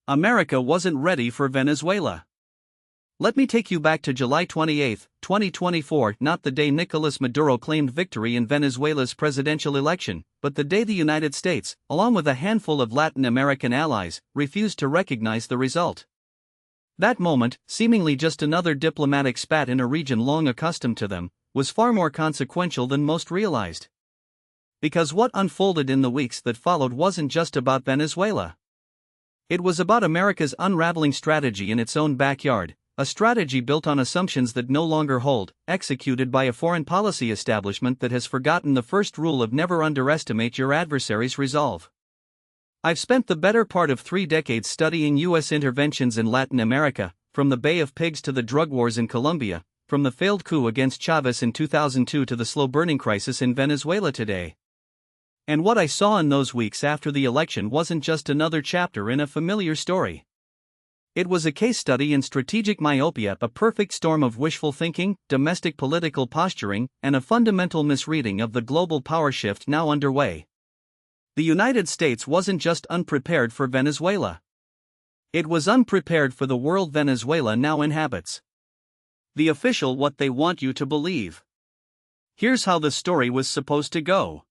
America wasn't ready for Venezuela. Let me take you back to July 28, 2024, not the day Nicolas Maduro claimed victory in Venezuela's presidential election, but the day the United States, along with a handful of Latin American allies, refused to recognize the result. That moment, seemingly just another diplomatic spat in a region long accustomed to them, was far more consequential than most realized. Because what unfolded in the weeks that followed wasn't just about Venezuela. It was about America's unraveling strategy in its own backyard, a strategy built on assumptions that no longer hold, executed by a foreign policy establishment that has forgotten the first rule of never underestimate your adversary's resolve. I've spent the better part of 3 decades studying U.S. interventions in Latin America, from the Bay of Pigs to the drug wars in Colombia, from the failed coup against Chavez in 2002 to the slow-burning crisis in Venezuela today. And what I saw in those weeks after the election wasn't just another chapter in a familiar story. It was a case study in strategic myopia, a perfect storm of wishful thinking, domestic political posturing, and a fundamental misreading of the global power shift now underway. The United States wasn't just unprepared for Venezuela. It was unprepared for the world Venezuela now inhabits. The official what they want you to believe. Here's how the story was supposed to go.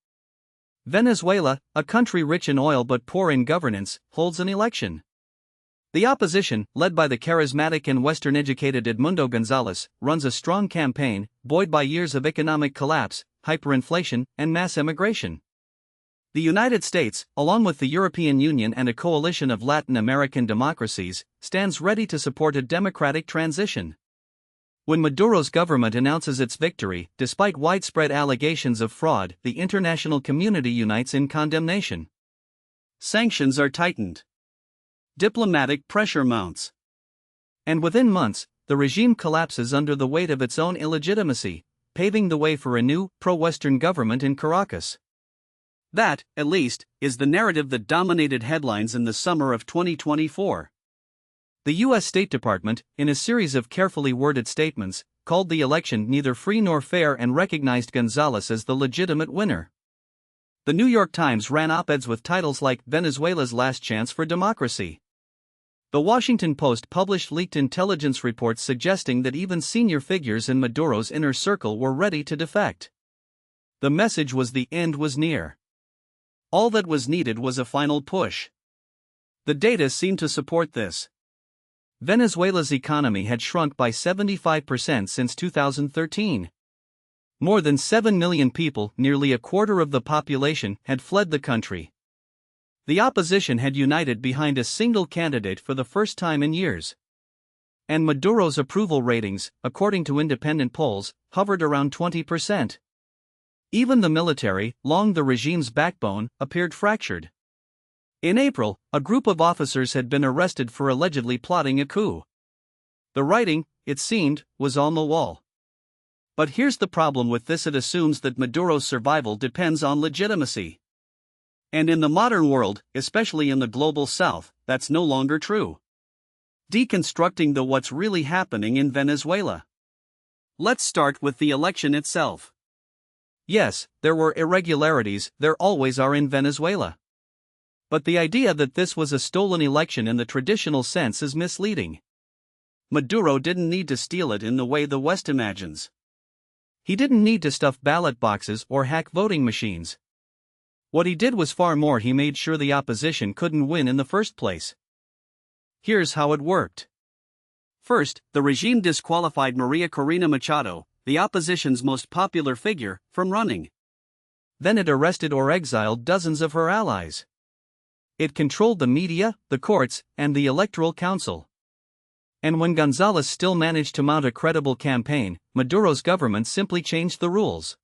Venezuela, a country rich in oil but poor in governance, holds an election. The opposition, led by the charismatic and Western-educated Edmundo Gonzalez, runs a strong campaign, buoyed by years of economic collapse, hyperinflation, and mass emigration. The United States, along with the European Union and a coalition of Latin American democracies, stands ready to support a democratic transition. When Maduro's government announces its victory, despite widespread allegations of fraud, the international community unites in condemnation. Sanctions are tightened. Diplomatic pressure mounts. And within months, the regime collapses under the weight of its own illegitimacy, paving the way for a new, pro-Western government in Caracas. That, at least, is the narrative that dominated headlines in the summer of 2024. The U.S. State Department, in a series of carefully worded statements, called the election neither free nor fair and recognized Gonzalez as the legitimate winner. The New York Times ran op-eds with titles like "Venezuela's Last Chance for Democracy." The Washington Post published leaked intelligence reports suggesting that even senior figures in Maduro's inner circle were ready to defect. The message was the end was near. All that was needed was a final push. The data seemed to support this. Venezuela's economy had shrunk by 75% since 2013. More than 7 million people, nearly a quarter of the population, had fled the country. The opposition had united behind a single candidate for the first time in years. And Maduro's approval ratings, according to independent polls, hovered around 20%. Even the military, long the regime's backbone, appeared fractured. In April, a group of officers had been arrested for allegedly plotting a coup. The writing, it seemed, was on the wall. But here's the problem with this: it assumes that Maduro's survival depends on legitimacy. And in the modern world, especially in the global south, that's no longer true. Deconstructing the what's really happening in Venezuela. Let's start with the election itself. Yes, there were irregularities, there always are in Venezuela. But the idea that this was a stolen election in the traditional sense is misleading. Maduro didn't need to steal it in the way the West imagines. He didn't need to stuff ballot boxes or hack voting machines. What he did was far more: he made sure the opposition couldn't win in the first place. Here's how it worked. First, the regime disqualified Maria Corina Machado, the opposition's most popular figure, from running. Then it arrested or exiled dozens of her allies. It controlled the media, the courts, and the Electoral Council. And when Gonzalez still managed to mount a credible campaign, Maduro's government simply changed the rules.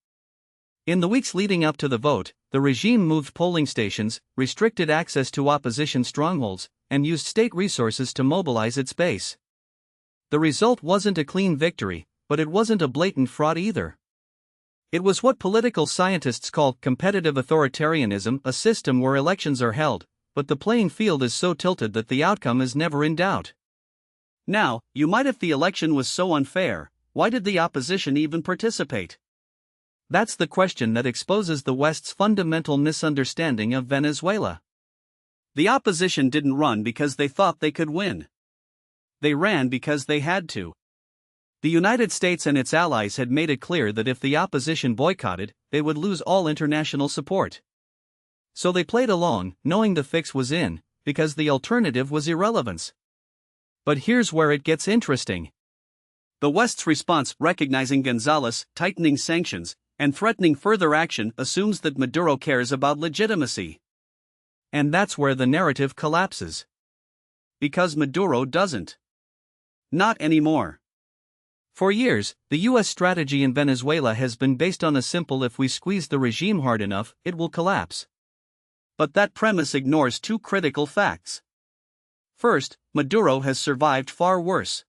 In the weeks leading up to the vote, the regime moved polling stations, restricted access to opposition strongholds, and used state resources to mobilize its base. The result wasn't a clean victory, but it wasn't a blatant fraud either. It was what political scientists call competitive authoritarianism, a system where elections are held, but the playing field is so tilted that the outcome is never in doubt. Now, you might if the election was so unfair, why did the opposition even participate? That's the question that exposes the West's fundamental misunderstanding of Venezuela. The opposition didn't run because they thought they could win. They ran because they had to. The United States and its allies had made it clear that if the opposition boycotted, they would lose all international support. So they played along, knowing the fix was in, because the alternative was irrelevance. But here's where it gets interesting. The West's response, recognizing Gonzales, tightening sanctions, and threatening further action, assumes that Maduro cares about legitimacy. And that's where the narrative collapses. Because Maduro doesn't. Not anymore. For years, the U.S. strategy in Venezuela has been based on a simple: if we squeeze the regime hard enough, it will collapse. But that premise ignores two critical facts. First, Maduro has survived far worse.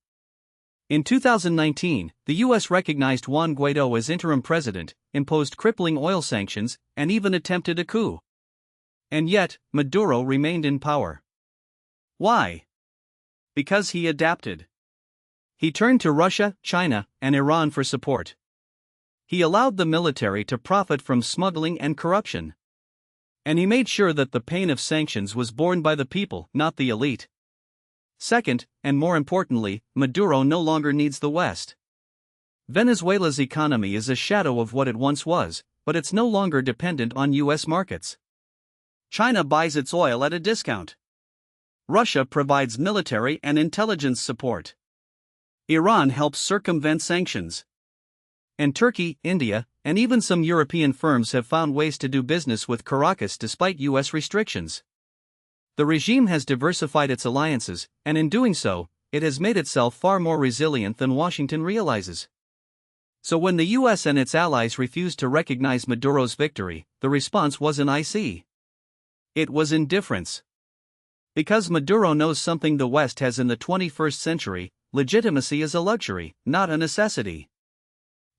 In 2019, the U.S. recognized Juan Guaido as interim president, imposed crippling oil sanctions, and even attempted a coup. And yet, Maduro remained in power. Why? Because he adapted. He turned to Russia, China, and Iran for support. He allowed the military to profit from smuggling and corruption. And he made sure that the pain of sanctions was borne by the people, not the elite. Second, and more importantly, Maduro no longer needs the West. Venezuela's economy is a shadow of what it once was, but it's no longer dependent on U.S. markets. China buys its oil at a discount. Russia provides military and intelligence support. Iran helps circumvent sanctions. And Turkey, India, and even some European firms have found ways to do business with Caracas despite U.S. restrictions. The regime has diversified its alliances, and in doing so, it has made itself far more resilient than Washington realizes. So when the U.S. and its allies refused to recognize Maduro's victory, the response wasn't icy. It was indifference. Because Maduro knows something the West has in the 21st century: legitimacy is a luxury, not a necessity.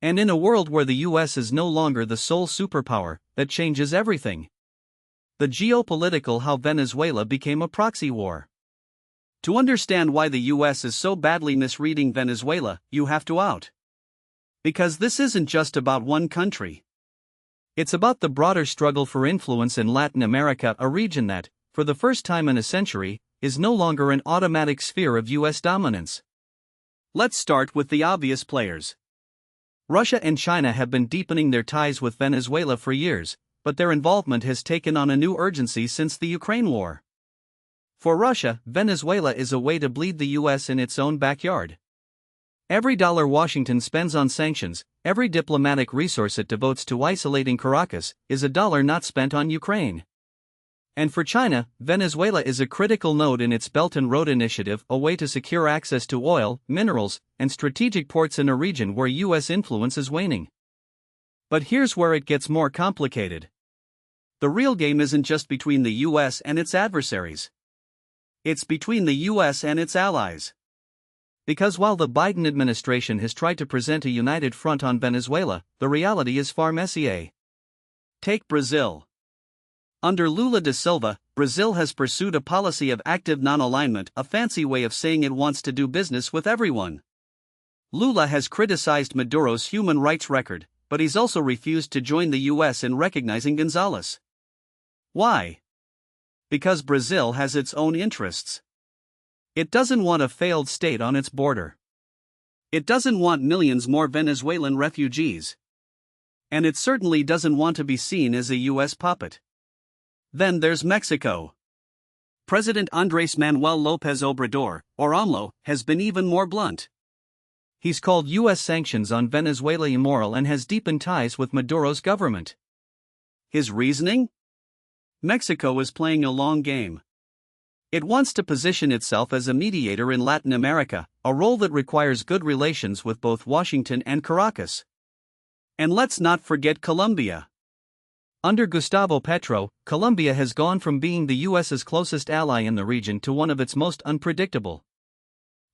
And in a world where the U.S. is no longer the sole superpower, that changes everything. The geopolitical how Venezuela became a proxy war. To understand why the U.S. is so badly misreading Venezuela, you have to out. Because this isn't just about one country. It's about the broader struggle for influence in Latin America, a region that, for the first time in a century, is no longer an automatic sphere of U.S. dominance. Let's start with the obvious players. Russia and China have been deepening their ties with Venezuela for years, but their involvement has taken on a new urgency since the Ukraine war. For Russia, Venezuela is a way to bleed the U.S. in its own backyard. Every dollar Washington spends on sanctions, every diplomatic resource it devotes to isolating Caracas, is a dollar not spent on Ukraine. And for China, Venezuela is a critical node in its Belt and Road Initiative, a way to secure access to oil, minerals, and strategic ports in a region where U.S. influence is waning. But here's where it gets more complicated. The real game isn't just between the U.S. and its adversaries. It's between the U.S. and its allies. Because while the Biden administration has tried to present a united front on Venezuela, the reality is far messier. Take Brazil. Under Lula da Silva, Brazil has pursued a policy of active non-alignment, a fancy way of saying it wants to do business with everyone. Lula has criticized Maduro's human rights record, but he's also refused to join the U.S. in recognizing Gonzales. Why? Because Brazil has its own interests. It doesn't want a failed state on its border. It doesn't want millions more Venezuelan refugees. And it certainly doesn't want to be seen as a U.S. puppet. Then there's Mexico. President Andrés Manuel López Obrador, or AMLO, has been even more blunt. He's called U.S. sanctions on Venezuela immoral and has deepened ties with Maduro's government. His reasoning? Mexico is playing a long game. It wants to position itself as a mediator in Latin America, a role that requires good relations with both Washington and Caracas. And let's not forget Colombia. Under Gustavo Petro, Colombia has gone from being the U.S.'s closest ally in the region to one of its most unpredictable.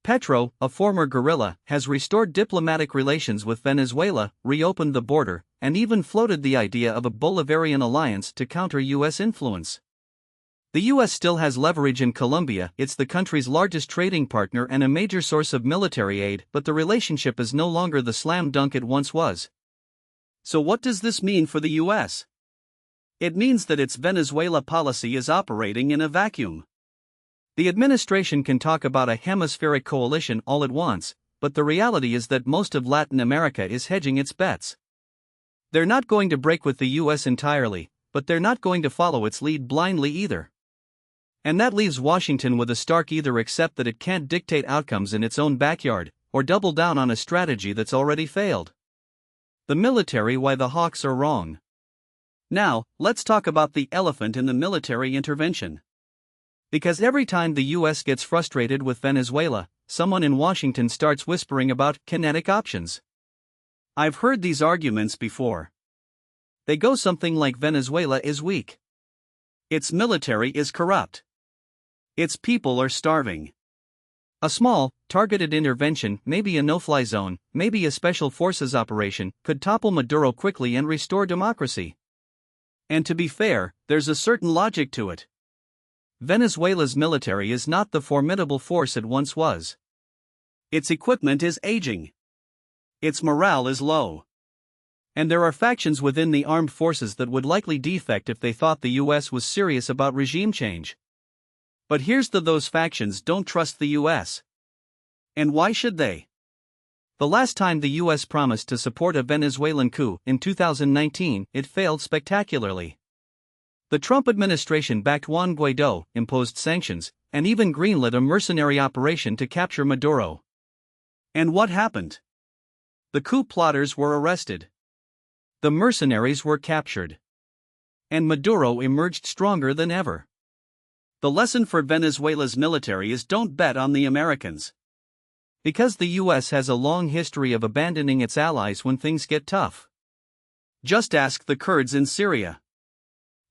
Petro, a former guerrilla, has restored diplomatic relations with Venezuela, reopened the border, and even floated the idea of a Bolivarian alliance to counter U.S. influence. The U.S. still has leverage in Colombia, it's the country's largest trading partner and a major source of military aid, but the relationship is no longer the slam dunk it once was. So what does this mean for the U.S.? It means that its Venezuela policy is operating in a vacuum. The administration can talk about a hemispheric coalition all it wants, but the reality is that most of Latin America is hedging its bets. They're not going to break with the US entirely, but they're not going to follow its lead blindly either. And that leaves Washington with a stark either accept that it can't dictate outcomes in its own backyard, or double down on a strategy that's already failed. The military, why the hawks are wrong. Now, let's talk about the elephant in the military intervention. Because every time the US gets frustrated with Venezuela, someone in Washington starts whispering about kinetic options. I've heard these arguments before. They go something like Venezuela is weak. Its military is corrupt. Its people are starving. A small, targeted intervention, maybe a no-fly zone, maybe a special forces operation, could topple Maduro quickly and restore democracy. And to be fair, there's a certain logic to it. Venezuela's military is not the formidable force it once was. Its equipment is aging. Its morale is low. And there are factions within the armed forces that would likely defect if they thought the US was serious about regime change. But here's those factions don't trust the US. And why should they? The last time the US promised to support a Venezuelan coup, in 2019, it failed spectacularly. The Trump administration backed Juan Guaidó, imposed sanctions, and even greenlit a mercenary operation to capture Maduro. And what happened? The coup plotters were arrested. The mercenaries were captured. And Maduro emerged stronger than ever. The lesson for Venezuela's military is don't bet on the Americans. Because the US has a long history of abandoning its allies when things get tough. Just ask the Kurds in Syria.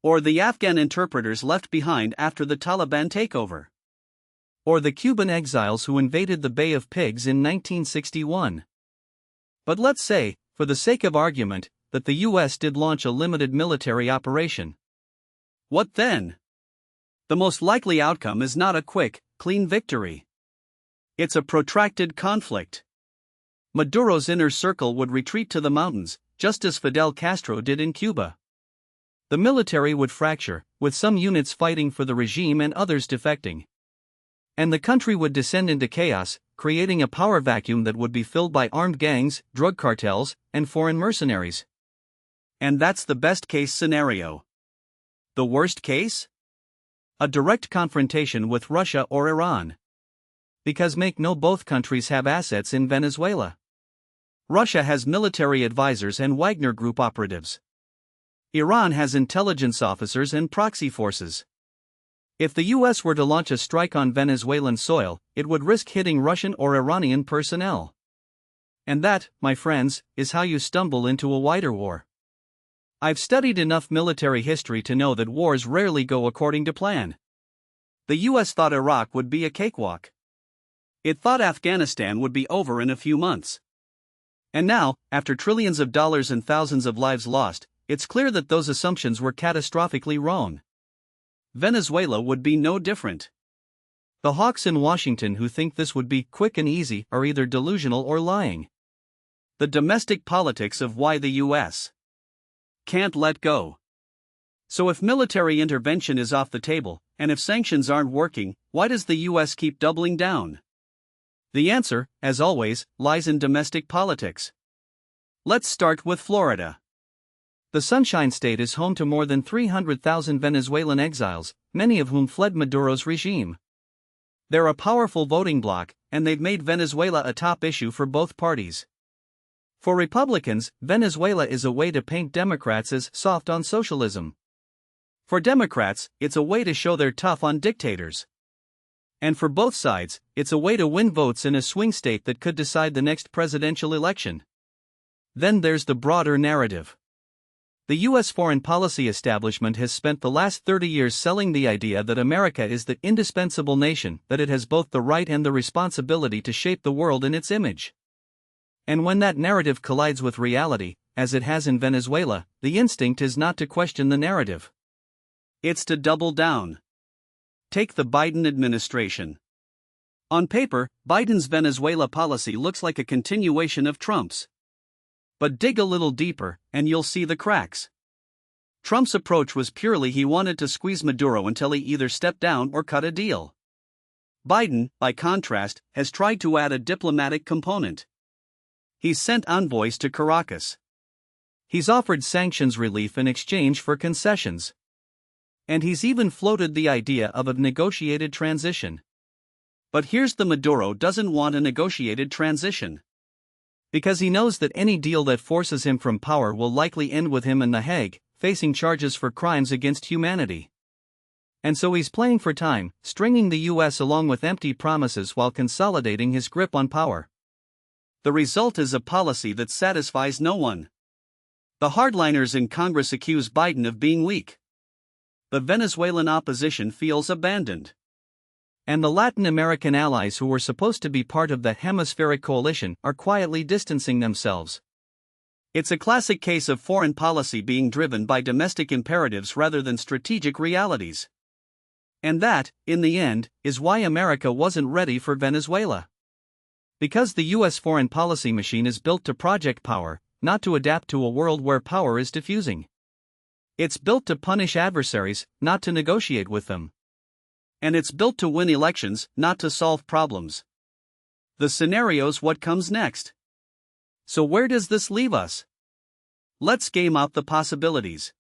Or the Afghan interpreters left behind after the Taliban takeover. Or the Cuban exiles who invaded the Bay of Pigs in 1961. But let's say, for the sake of argument, that the US did launch a limited military operation. What then? The most likely outcome is not a quick, clean victory. It's a protracted conflict. Maduro's inner circle would retreat to the mountains, just as Fidel Castro did in Cuba. The military would fracture, with some units fighting for the regime and others defecting. And the country would descend into chaos, creating a power vacuum that would be filled by armed gangs, drug cartels, and foreign mercenaries. And that's the best-case scenario. The worst case? A direct confrontation with Russia or Iran. Because both countries have assets in Venezuela. Russia has military advisors and Wagner Group operatives. Iran has intelligence officers and proxy forces. If the US were to launch a strike on Venezuelan soil, it would risk hitting Russian or Iranian personnel. And that, my friends, is how you stumble into a wider war. I've studied enough military history to know that wars rarely go according to plan. The US thought Iraq would be a cakewalk. It thought Afghanistan would be over in a few months. And now, after trillions of dollars and thousands of lives lost, it's clear that those assumptions were catastrophically wrong. Venezuela would be no different. The hawks in Washington who think this would be quick and easy are either delusional or lying. The domestic politics of why the US can't let go. So if military intervention is off the table, and if sanctions aren't working, why does the US keep doubling down? The answer, as always, lies in domestic politics. Let's start with Florida. The Sunshine State is home to more than 300,000 Venezuelan exiles, many of whom fled Maduro's regime. They're a powerful voting bloc, and they've made Venezuela a top issue for both parties. For Republicans, Venezuela is a way to paint Democrats as soft on socialism. For Democrats, it's a way to show they're tough on dictators. And for both sides, it's a way to win votes in a swing state that could decide the next presidential election. Then there's the broader narrative. The U.S. foreign policy establishment has spent the last 30 years selling the idea that America is the indispensable nation, that it has both the right and the responsibility to shape the world in its image. And when that narrative collides with reality, as it has in Venezuela, the instinct is not to question the narrative. It's to double down. Take the Biden administration. On paper, Biden's Venezuela policy looks like a continuation of Trump's. But dig a little deeper, and you'll see the cracks. Trump's approach was purely he wanted to squeeze Maduro until he either stepped down or cut a deal. Biden, by contrast, has tried to add a diplomatic component. He's sent envoys to Caracas. He's offered sanctions relief in exchange for concessions. And he's even floated the idea of a negotiated transition. But here's the Maduro doesn't want a negotiated transition. Because he knows that any deal that forces him from power will likely end with him in The Hague, facing charges for crimes against humanity. And so he's playing for time, stringing the US along with empty promises while consolidating his grip on power. The result is a policy that satisfies no one. The hardliners in Congress accuse Biden of being weak. The Venezuelan opposition feels abandoned. And the Latin American allies who were supposed to be part of the hemispheric coalition are quietly distancing themselves. It's a classic case of foreign policy being driven by domestic imperatives rather than strategic realities. And that, in the end, is why America wasn't ready for Venezuela. Because the US foreign policy machine is built to project power, not to adapt to a world where power is diffusing. It's built to punish adversaries, not to negotiate with them. And it's built to win elections, not to solve problems. The scenario's what comes next. So where does this leave us? Let's game out the possibilities.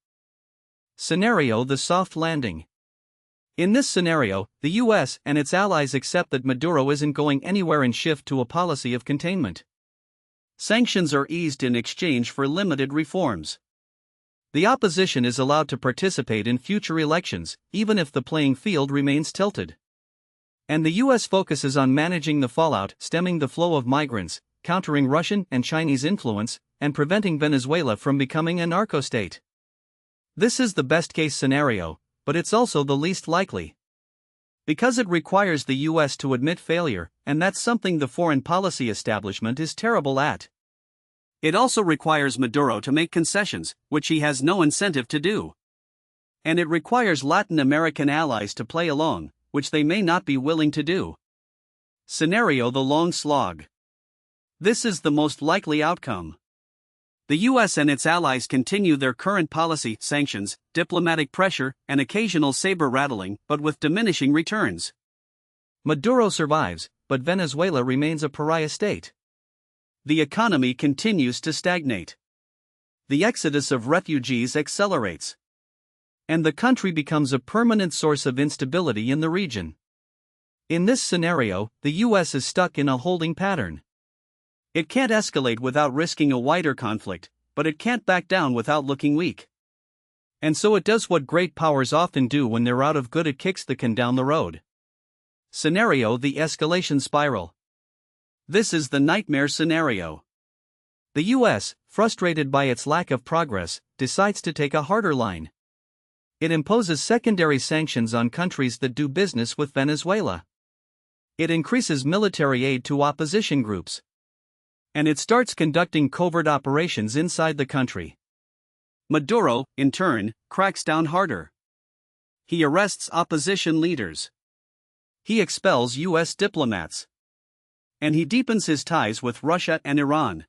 Scenario: the soft landing. In this scenario, the US and its allies accept that Maduro isn't going anywhere and shift to a policy of containment. Sanctions are eased in exchange for limited reforms. The opposition is allowed to participate in future elections, even if the playing field remains tilted. And the US focuses on managing the fallout, stemming the flow of migrants, countering Russian and Chinese influence, and preventing Venezuela from becoming a narco-state. This is the best-case scenario, but it's also the least likely. Because it requires the US to admit failure, and that's something the foreign policy establishment is terrible at. It also requires Maduro to make concessions, which he has no incentive to do. And it requires Latin American allies to play along, which they may not be willing to do. Scenario: the long slog. This is the most likely outcome. The US and its allies continue their current policy, sanctions, diplomatic pressure, and occasional saber-rattling, but with diminishing returns. Maduro survives, but Venezuela remains a pariah state. The economy continues to stagnate. The exodus of refugees accelerates. And the country becomes a permanent source of instability in the region. In this scenario, the US is stuck in a holding pattern. It can't escalate without risking a wider conflict, but it can't back down without looking weak. And so it does what great powers often do when they're out of good: it kicks the can down the road. Scenario: the escalation spiral. This is the nightmare scenario. The US, frustrated by its lack of progress, decides to take a harder line. It imposes secondary sanctions on countries that do business with Venezuela. It increases military aid to opposition groups. And it starts conducting covert operations inside the country. Maduro, in turn, cracks down harder. He arrests opposition leaders. He expels US diplomats. And he deepens his ties with Russia and Iran.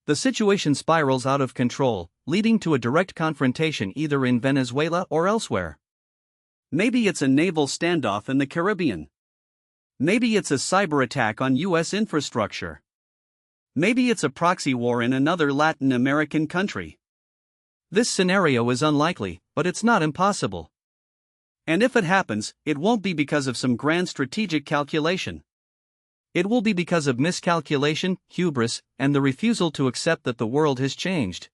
The situation spirals out of control, leading to a direct confrontation either in Venezuela or elsewhere. Maybe it's a naval standoff in the Caribbean. Maybe it's a cyber attack on US infrastructure. Maybe it's a proxy war in another Latin American country. This scenario is unlikely, but it's not impossible. And if it happens, it won't be because of some grand strategic calculation. It will be because of miscalculation, hubris, and the refusal to accept that the world has changed.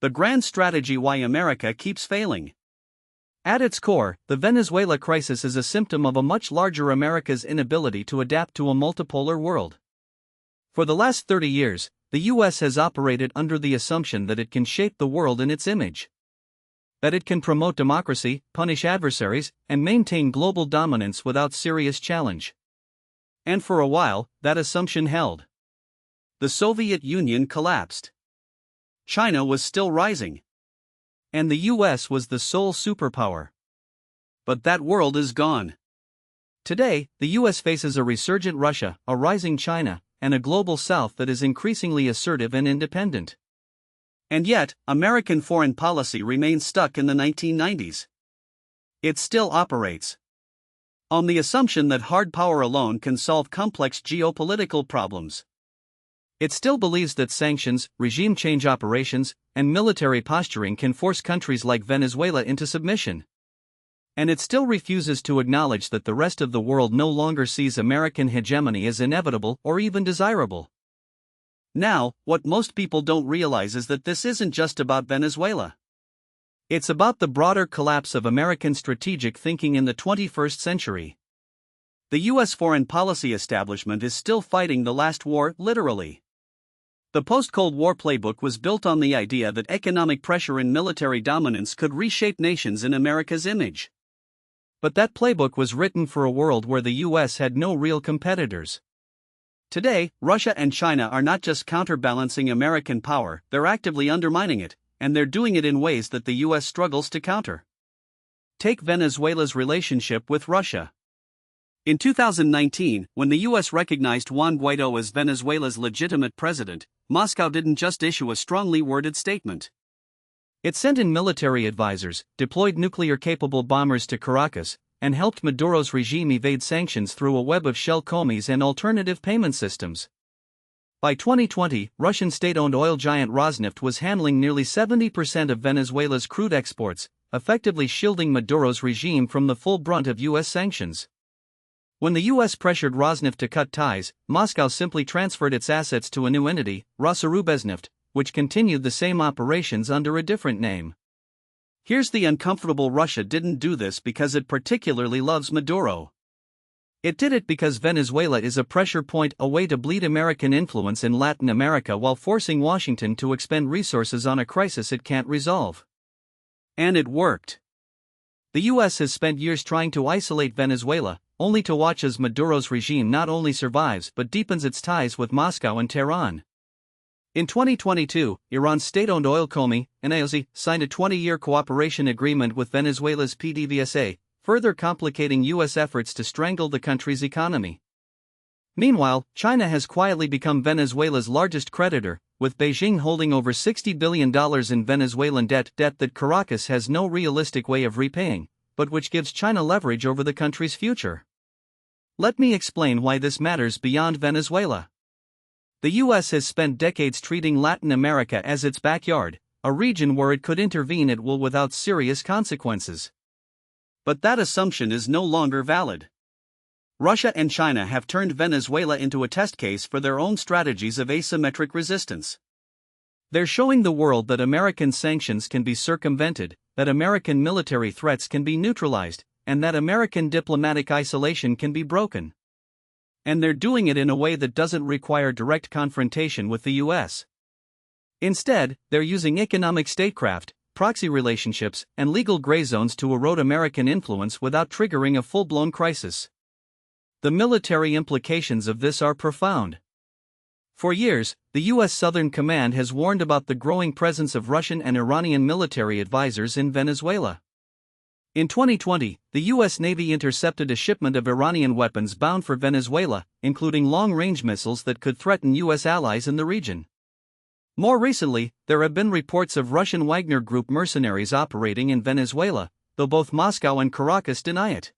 The grand strategy why America keeps failing. At its core, the Venezuela crisis is a symptom of a much larger America's inability to adapt to a multipolar world. For the last 30 years, the US has operated under the assumption that it can shape the world in its image. That it can promote democracy, punish adversaries, and maintain global dominance without serious challenge. And for a while, that assumption held. The Soviet Union collapsed. China was still rising. And the US was the sole superpower. But that world is gone. Today, the US faces a resurgent Russia, a rising China, and a global South that is increasingly assertive and independent. And yet, American foreign policy remains stuck in the 1990s. It still operates on the assumption that hard power alone can solve complex geopolitical problems. It still believes that sanctions, regime change operations, and military posturing can force countries like Venezuela into submission. And it still refuses to acknowledge that the rest of the world no longer sees American hegemony as inevitable or even desirable. Now, what most people don't realize is that this isn't just about Venezuela. It's about the broader collapse of American strategic thinking in the 21st century. The U.S. foreign policy establishment is still fighting the last war, literally. The post-Cold War playbook was built on the idea that economic pressure and military dominance could reshape nations in America's image. But that playbook was written for a world where the U.S. had no real competitors. Today, Russia and China are not just counterbalancing American power, they're actively undermining it, and they're doing it in ways that the U.S. struggles to counter. Take Venezuela's relationship with Russia. In 2019, when the U.S. recognized Juan Guaidó as Venezuela's legitimate president, Moscow didn't just issue a strongly worded statement. It sent in military advisors, deployed nuclear-capable bombers to Caracas, and helped Maduro's regime evade sanctions through a web of shell commies and alternative payment systems. By 2020, Russian state-owned oil giant Rosneft was handling nearly 70% of Venezuela's crude exports, effectively shielding Maduro's regime from the full brunt of U.S. sanctions. When the U.S. pressured Rosneft to cut ties, Moscow simply transferred its assets to a new entity, Rosarubezneft, which continued the same operations under a different name. Here's the uncomfortable: Russia didn't do this because it particularly loves Maduro. It did it because Venezuela is a pressure point, a way to bleed American influence in Latin America while forcing Washington to expend resources on a crisis it can't resolve. And it worked. The U.S. has spent years trying to isolate Venezuela, only to watch as Maduro's regime not only survives but deepens its ties with Moscow and Tehran. In 2022, Iran's state-owned oil company, NIOC, signed a 20-year cooperation agreement with Venezuela's PDVSA, further complicating U.S. efforts to strangle the country's economy. Meanwhile, China has quietly become Venezuela's largest creditor, with Beijing holding over $60 billion in Venezuelan debt that Caracas has no realistic way of repaying, but which gives China leverage over the country's future. Let me explain why this matters beyond Venezuela. The U.S. has spent decades treating Latin America as its backyard, a region where it could intervene at will without serious consequences. But that assumption is no longer valid. Russia and China have turned Venezuela into a test case for their own strategies of asymmetric resistance. They're showing the world that American sanctions can be circumvented, that American military threats can be neutralized, and that American diplomatic isolation can be broken. And they're doing it in a way that doesn't require direct confrontation with the U.S. Instead, they're using economic statecraft, proxy relationships, and legal gray zones to erode American influence without triggering a full-blown crisis. The military implications of this are profound. For years, the U.S. Southern Command has warned about the growing presence of Russian and Iranian military advisors in Venezuela. In 2020, the U.S. Navy intercepted a shipment of Iranian weapons bound for Venezuela, including long-range missiles that could threaten U.S. allies in the region. More recently, there have been reports of Russian Wagner Group mercenaries operating in Venezuela, though both Moscow and Caracas deny it.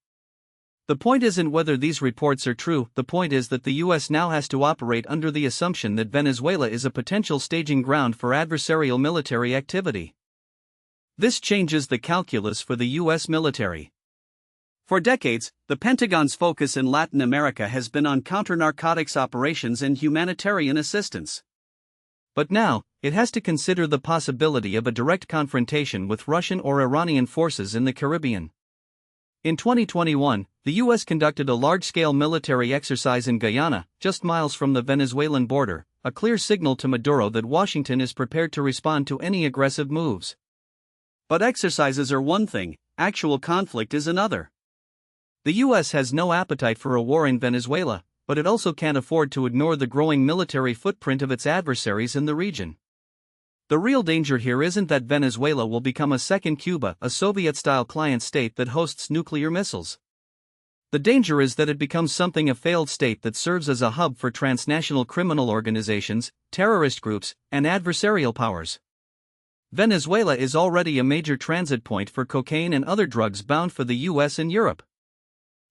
The point isn't whether these reports are true, the point is that the U.S. now has to operate under the assumption that Venezuela is a potential staging ground for adversarial military activity. This changes the calculus for the U.S. military. For decades, the Pentagon's focus in Latin America has been on counter-narcotics operations and humanitarian assistance. But now, it has to consider the possibility of a direct confrontation with Russian or Iranian forces in the Caribbean. In 2021, the U.S. conducted a large-scale military exercise in Guyana, just miles from the Venezuelan border, a clear signal to Maduro that Washington is prepared to respond to any aggressive moves. But exercises are one thing, actual conflict is another. The U.S. has no appetite for a war in Venezuela, but it also can't afford to ignore the growing military footprint of its adversaries in the region. The real danger here isn't that Venezuela will become a second Cuba, a Soviet-style client state that hosts nuclear missiles. The danger is that it becomes something: a failed state that serves as a hub for transnational criminal organizations, terrorist groups, and adversarial powers. Venezuela is already a major transit point for cocaine and other drugs bound for the US and Europe.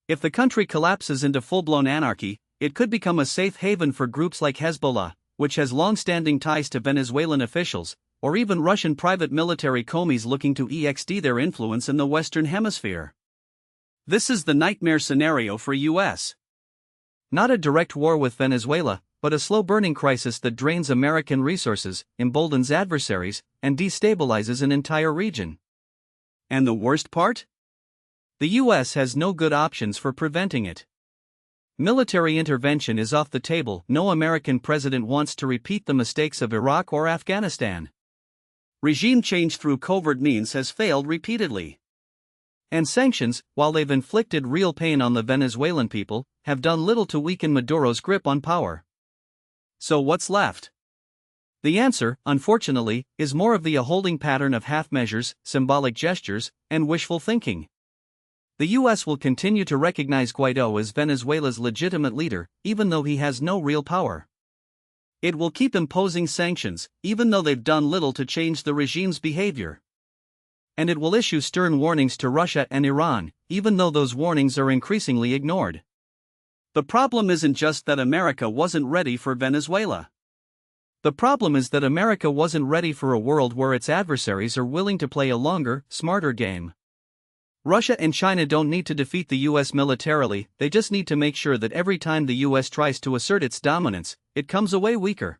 If the country collapses into full-blown anarchy, it could become a safe haven for groups like Hezbollah, which has long-standing ties to Venezuelan officials, or even Russian private military commies looking to extend their influence in the Western Hemisphere. This is the nightmare scenario for US. Not a direct war with Venezuela, but a slow-burning crisis that drains American resources, emboldens adversaries, and destabilizes an entire region. And the worst part? The US has no good options for preventing it. Military intervention is off the table. No American president wants to repeat the mistakes of Iraq or Afghanistan. Regime change through covert means has failed repeatedly. And sanctions, while they've inflicted real pain on the Venezuelan people, have done little to weaken Maduro's grip on power. So what's left? The answer, unfortunately, is more of the holding pattern of half measures, symbolic gestures, and wishful thinking. The US will continue to recognize Guaidó as Venezuela's legitimate leader, even though he has no real power. It will keep imposing sanctions, even though they've done little to change the regime's behavior. And it will issue stern warnings to Russia and Iran, even though those warnings are increasingly ignored. The problem isn't just that America wasn't ready for Venezuela. The problem is that America wasn't ready for a world where its adversaries are willing to play a longer, smarter game. Russia and China don't need to defeat the US militarily, they just need to make sure that every time the US tries to assert its dominance, it comes away weaker.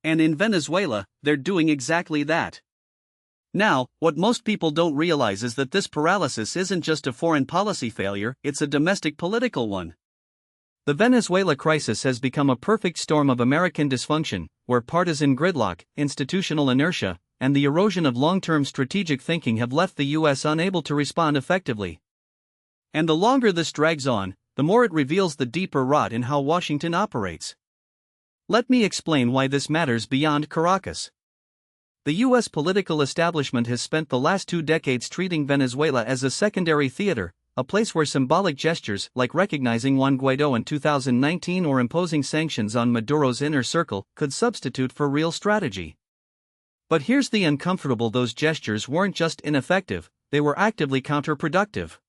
And in Venezuela, they're doing exactly that. Now, what most people don't realize is that this paralysis isn't just a foreign policy failure, it's a domestic political one. The Venezuela crisis has become a perfect storm of American dysfunction, where partisan gridlock, institutional inertia, and the erosion of long-term strategic thinking have left the US unable to respond effectively. And the longer this drags on, the more it reveals the deeper rot in how Washington operates. Let me explain why this matters beyond Caracas. The US political establishment has spent the last 2 decades treating Venezuela as a secondary theater, a place where symbolic gestures like recognizing Juan Guaidó in 2019 or imposing sanctions on Maduro's inner circle could substitute for real strategy. But here's the uncomfortable: those gestures weren't just ineffective, they were actively counterproductive.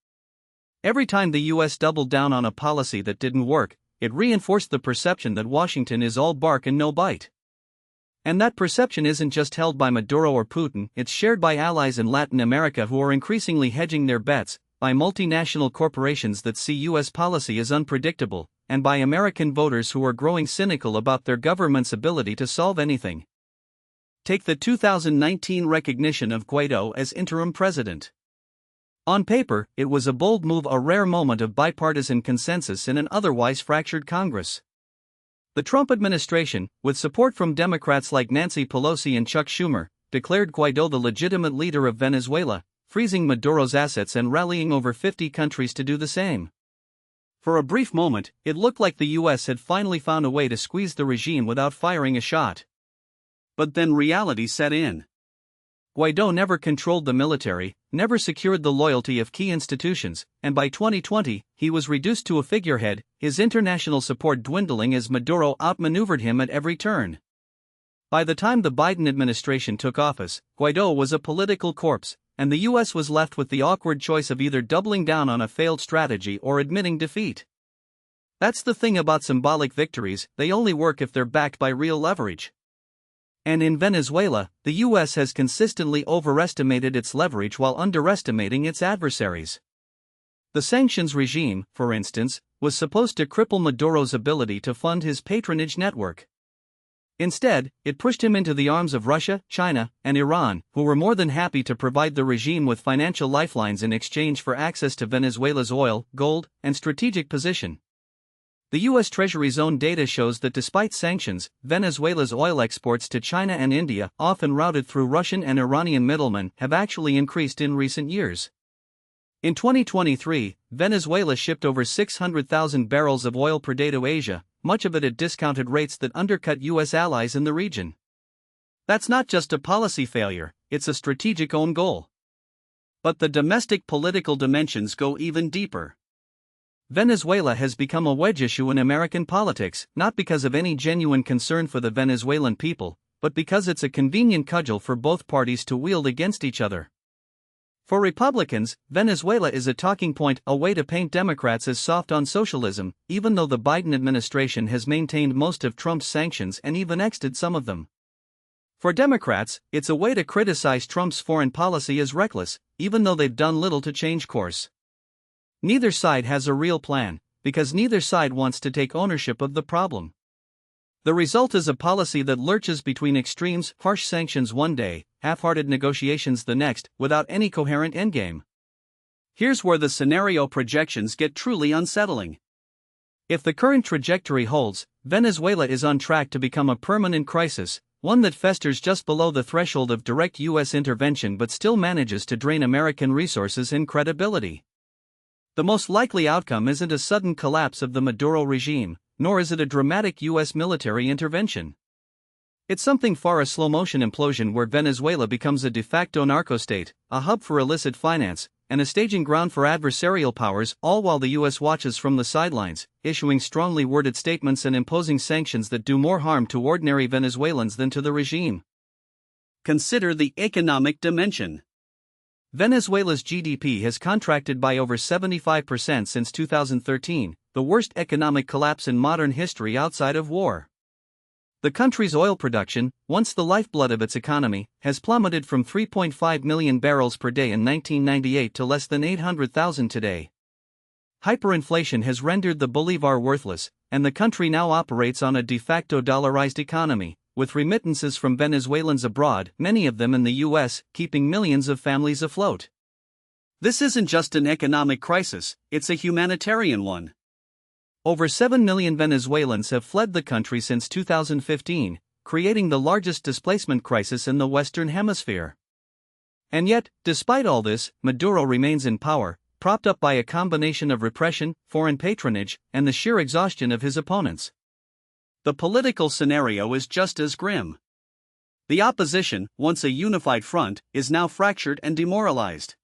Every time the US doubled down on a policy that didn't work, it reinforced the perception that Washington is all bark and no bite. And that perception isn't just held by Maduro or Putin, it's shared by allies in Latin America who are increasingly hedging their bets, by multinational corporations that see US policy as unpredictable, and by American voters who are growing cynical about their government's ability to solve anything. Take the 2019 recognition of Guaidó as interim president. On paper, it was a bold move, a rare moment of bipartisan consensus in an otherwise fractured Congress. The Trump administration, with support from Democrats like Nancy Pelosi and Chuck Schumer, declared Guaidó the legitimate leader of Venezuela, freezing Maduro's assets and rallying over 50 countries to do the same. For a brief moment, it looked like the US had finally found a way to squeeze the regime without firing a shot. But then reality set in. Guaidó never controlled the military, never secured the loyalty of key institutions, and by 2020, he was reduced to a figurehead, his international support dwindling as Maduro outmaneuvered him at every turn. By the time the Biden administration took office, Guaidó was a political corpse, and the US was left with the awkward choice of either doubling down on a failed strategy or admitting defeat. That's the thing about symbolic victories, they only work if they're backed by real leverage. And in Venezuela, the US has consistently overestimated its leverage while underestimating its adversaries. The sanctions regime, for instance, was supposed to cripple Maduro's ability to fund his patronage network. Instead, it pushed him into the arms of Russia, China, and Iran, who were more than happy to provide the regime with financial lifelines in exchange for access to Venezuela's oil, gold, and strategic position. The U.S. Treasury's own data shows that despite sanctions, Venezuela's oil exports to China and India, often routed through Russian and Iranian middlemen, have actually increased in recent years. In 2023, Venezuela shipped over 600,000 barrels of oil per day to Asia, much of it at discounted rates that undercut U.S. allies in the region. That's not just a policy failure, it's a strategic own goal. But the domestic political dimensions go even deeper. Venezuela has become a wedge issue in American politics, not because of any genuine concern for the Venezuelan people, but because it's a convenient cudgel for both parties to wield against each other. For Republicans, Venezuela is a talking point, a way to paint Democrats as soft on socialism, even though the Biden administration has maintained most of Trump's sanctions and even extended some of them. For Democrats, it's a way to criticize Trump's foreign policy as reckless, even though they've done little to change course. Neither side has a real plan, because neither side wants to take ownership of the problem. The result is a policy that lurches between extremes, harsh sanctions one day, half-hearted negotiations the next, without any coherent endgame. Here's where the scenario projections get truly unsettling. If the current trajectory holds, Venezuela is on track to become a permanent crisis, one that festers just below the threshold of direct U.S. intervention but still manages to drain American resources and credibility. The most likely outcome isn't a sudden collapse of the Maduro regime, nor is it a dramatic U.S. military intervention. It's something far a slow-motion implosion where Venezuela becomes a de facto narco-state, a hub for illicit finance, and a staging ground for adversarial powers, all while the U.S. watches from the sidelines, issuing strongly worded statements and imposing sanctions that do more harm to ordinary Venezuelans than to the regime. Consider the economic dimension. Venezuela's GDP has contracted by over 75% since 2013, the worst economic collapse in modern history outside of war. The country's oil production, once the lifeblood of its economy, has plummeted from 3.5 million barrels per day in 1998 to less than 800,000 today. Hyperinflation has rendered the bolivar worthless, and the country now operates on a de facto dollarized economy, with remittances from Venezuelans abroad, many of them in the U.S., keeping millions of families afloat. This isn't just an economic crisis, it's a humanitarian one. Over 7 million Venezuelans have fled the country since 2015, creating the largest displacement crisis in the Western Hemisphere. And yet, despite all this, Maduro remains in power, propped up by a combination of repression, foreign patronage, and the sheer exhaustion of his opponents. The political scenario is just as grim. The opposition, once a unified front, is now fractured and demoralized.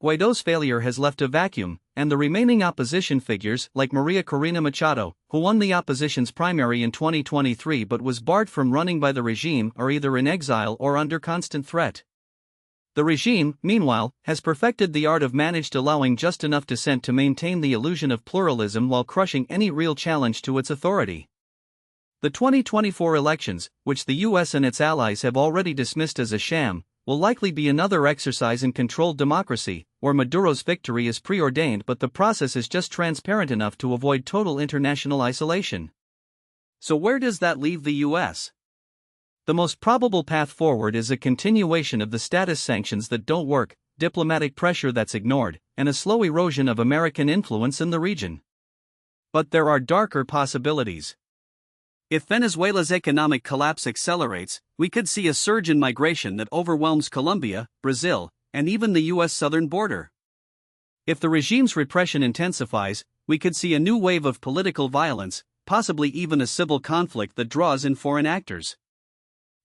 Guaido's failure has left a vacuum, and the remaining opposition figures, like Maria Corina Machado, who won the opposition's primary in 2023 but was barred from running by the regime, are either in exile or under constant threat. The regime, meanwhile, has perfected the art of managed allowing just enough dissent to maintain the illusion of pluralism while crushing any real challenge to its authority. The 2024 elections, which the U.S. and its allies have already dismissed as a sham, will likely be another exercise in controlled democracy, where Maduro's victory is preordained but the process is just transparent enough to avoid total international isolation. So where does that leave the U.S.? The most probable path forward is a continuation of the status sanctions that don't work, diplomatic pressure that's ignored, and a slow erosion of American influence in the region. But there are darker possibilities. If Venezuela's economic collapse accelerates, we could see a surge in migration that overwhelms Colombia, Brazil, and even the U.S. southern border. If the regime's repression intensifies, we could see a new wave of political violence, possibly even a civil conflict that draws in foreign actors.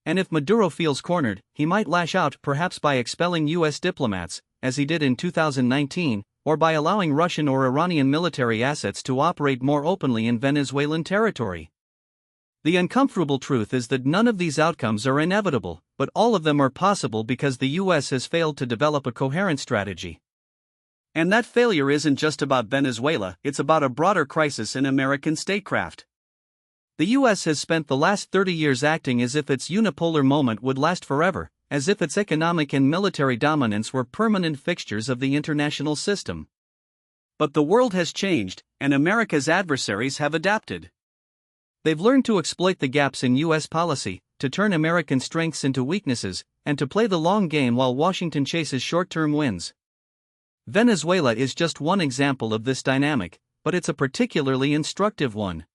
And if Maduro feels cornered, he might lash out, perhaps by expelling U.S. diplomats, as he did in 2019, or by allowing Russian or Iranian military assets to operate more openly in Venezuelan territory. The uncomfortable truth is that none of these outcomes are inevitable, but all of them are possible because the U.S. has failed to develop a coherent strategy. And that failure isn't just about Venezuela, it's about a broader crisis in American statecraft. The U.S. has spent the last 30 years acting as if its unipolar moment would last forever, as if its economic and military dominance were permanent fixtures of the international system. But the world has changed, and America's adversaries have adapted. They've learned to exploit the gaps in U.S. policy, to turn American strengths into weaknesses, and to play the long game while Washington chases short-term wins. Venezuela is just one example of this dynamic, but it's a particularly instructive one.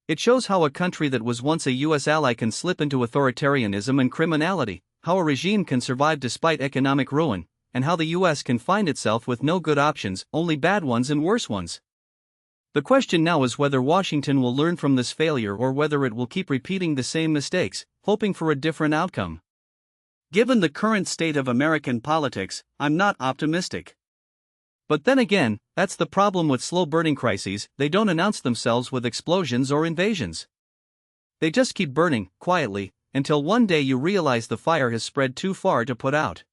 It shows how a country that was once a U.S. ally can slip into authoritarianism and criminality, how a regime can survive despite economic ruin, and how the U.S. can find itself with no good options, only bad ones and worse ones. The question now is whether Washington will learn from this failure or whether it will keep repeating the same mistakes, hoping for a different outcome. Given the current state of American politics, I'm not optimistic. But then again, that's the problem with slow-burning crises, they don't announce themselves with explosions or invasions. They just keep burning, quietly, until one day you realize the fire has spread too far to put out.